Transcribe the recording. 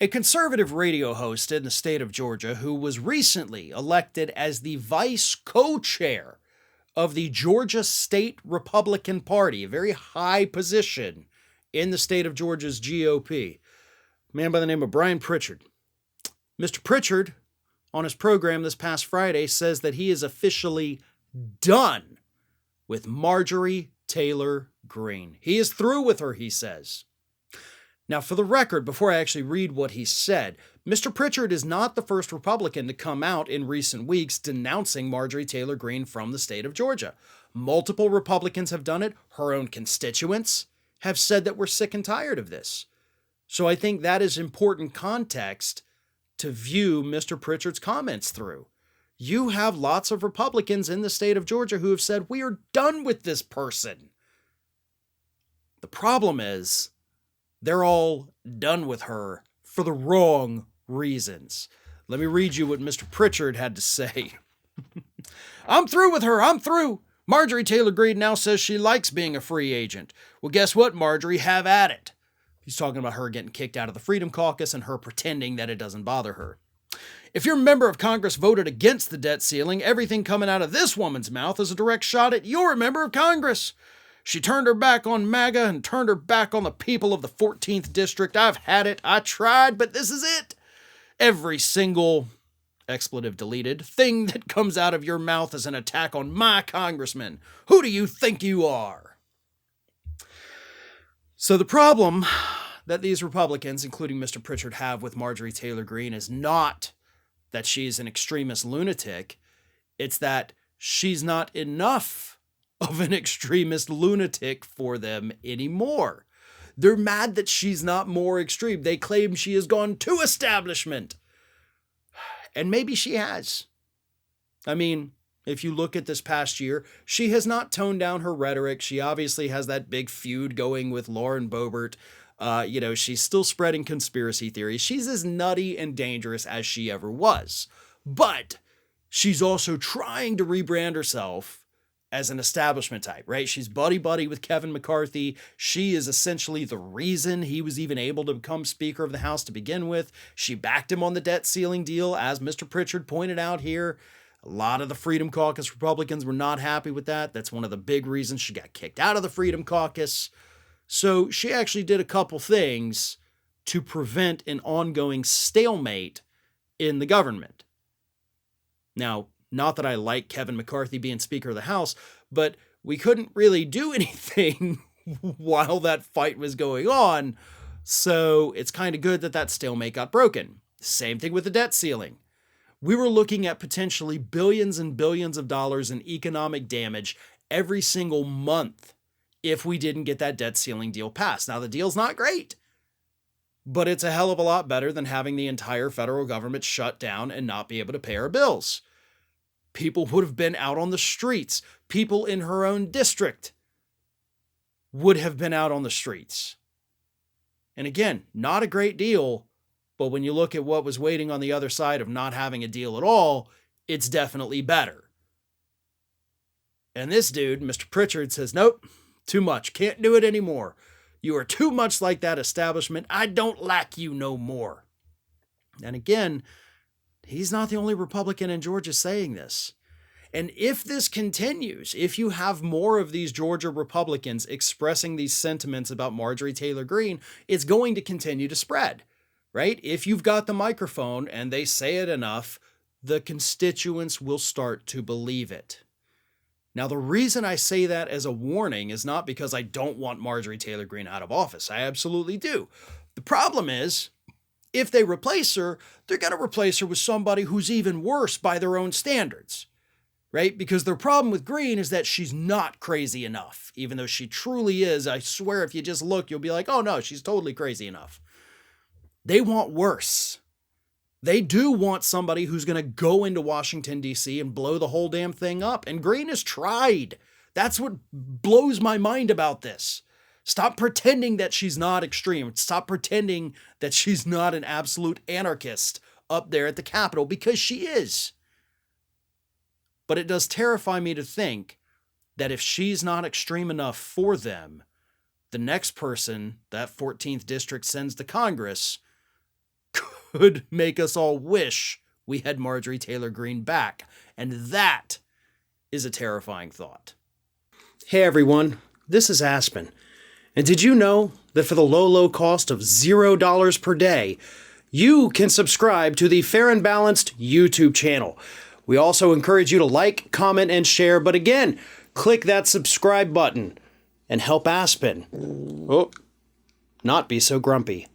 A conservative radio host in the state of Georgia who was recently elected as the vice co-chair of the Georgia State Republican Party, a very high position in the state of Georgia's GOP, a man by the name of Brian Pritchard. Mr. Pritchard, on his program this past Friday, says that he is officially done with Marjorie Taylor Greene. He is through with her, he says. Now, for the record, before I actually read what he said, Mr. Pritchard is not the first Republican to come out in recent weeks denouncing Marjorie Taylor Greene from the state of Georgia. Multiple Republicans have done it. Her own constituents have said that we're sick and tired of this. So I think that is important context to view Mr. Pritchard's comments through. You have lots of Republicans in the state of Georgia who have said, we are done with this person. The problem is, they're all done with her for the wrong reasons. Let me read you what Mr. Pritchard had to say. I'm through with her. I'm through. Marjorie Taylor Greene now says she likes being a free agent. Well, guess what, Marjorie? Have at it. He's talking about her getting kicked out of the Freedom Caucus and her pretending that it doesn't bother her. If your member of Congress voted against the debt ceiling, everything coming out of this woman's mouth is a direct shot at your member of Congress. She turned her back on MAGA and turned her back on the people of the 14th District. I've had it. I tried, but this is it. Every single, expletive deleted, thing that comes out of your mouth is an attack on my congressman. Who do you think you are? So the problem that these Republicans, including Mr. Pritchard, have with Marjorie Taylor Greene is not that she's an extremist lunatic. It's that she's not enough of an extremist lunatic for them anymore. They're mad that she's not more extreme. They claim she has gone too establishment. And maybe she has. I mean, if you look at this past year, she has not toned down her rhetoric. She obviously has that big feud going with Lauren Boebert. She's still spreading conspiracy theories. She's as nutty and dangerous as she ever was. But she's also trying to rebrand herself as an establishment type, right? She's buddy-buddy with Kevin McCarthy. She is essentially the reason he was even able to become Speaker of the House to begin with. She backed him on the debt ceiling deal, as Mr. Pritchard pointed out here. A lot of the Freedom Caucus Republicans were not happy with that. That's one of the big reasons she got kicked out of the Freedom Caucus. So she actually did a couple things to prevent an ongoing stalemate in the government. Now, not that I like Kevin McCarthy being Speaker of the House, but we couldn't really do anything while that fight was going on. So it's kind of good that that stalemate got broken. Same thing with the debt ceiling. We were looking at potentially billions and billions of dollars in economic damage every single month if we didn't get that debt ceiling deal passed. Now, the deal's not great, but it's a hell of a lot better than having the entire federal government shut down and not be able to pay our bills. People would have been out on the streets. People in her own district would have been out on the streets. And again, not a great deal, but when you look at what was waiting on the other side of not having a deal at all, it's definitely better. And this dude, Mr. Pritchard, says, nope, too much. Can't do it anymore. You are too much like that establishment. I don't like you no more. And again, he's not the only Republican in Georgia saying this. And if this continues, if you have more of these Georgia Republicans expressing these sentiments about Marjorie Taylor Greene, it's going to continue to spread, right? If you've got the microphone and they say it enough, the constituents will start to believe it. Now, the reason I say that as a warning is not because I don't want Marjorie Taylor Greene out of office. I absolutely do. The problem is, if they replace her, they're going to replace her with somebody who's even worse by their own standards, right? Because their problem with Greene is that she's not crazy enough, even though she truly is. I swear, if you just look, you'll be like, oh no, she's totally crazy enough. They want worse. They do want somebody who's going to go into Washington, D.C. and blow the whole damn thing up. And Greene has tried. That's what blows my mind about this. Stop pretending that she's not extreme. Stop pretending that she's not an absolute anarchist up there at the Capitol, because she is. But it does terrify me to think that if she's not extreme enough for them, the next person that 14th district sends to Congress would make us all wish we had Marjorie Taylor Greene back. And that is a terrifying thought. Hey everyone, this is Aspen. And did you know that for the low cost of $0 per day, you can subscribe to the Fair and Balanced YouTube channel? We also encourage you to like, comment, and share, but again, click that subscribe button and help Aspen not be so grumpy.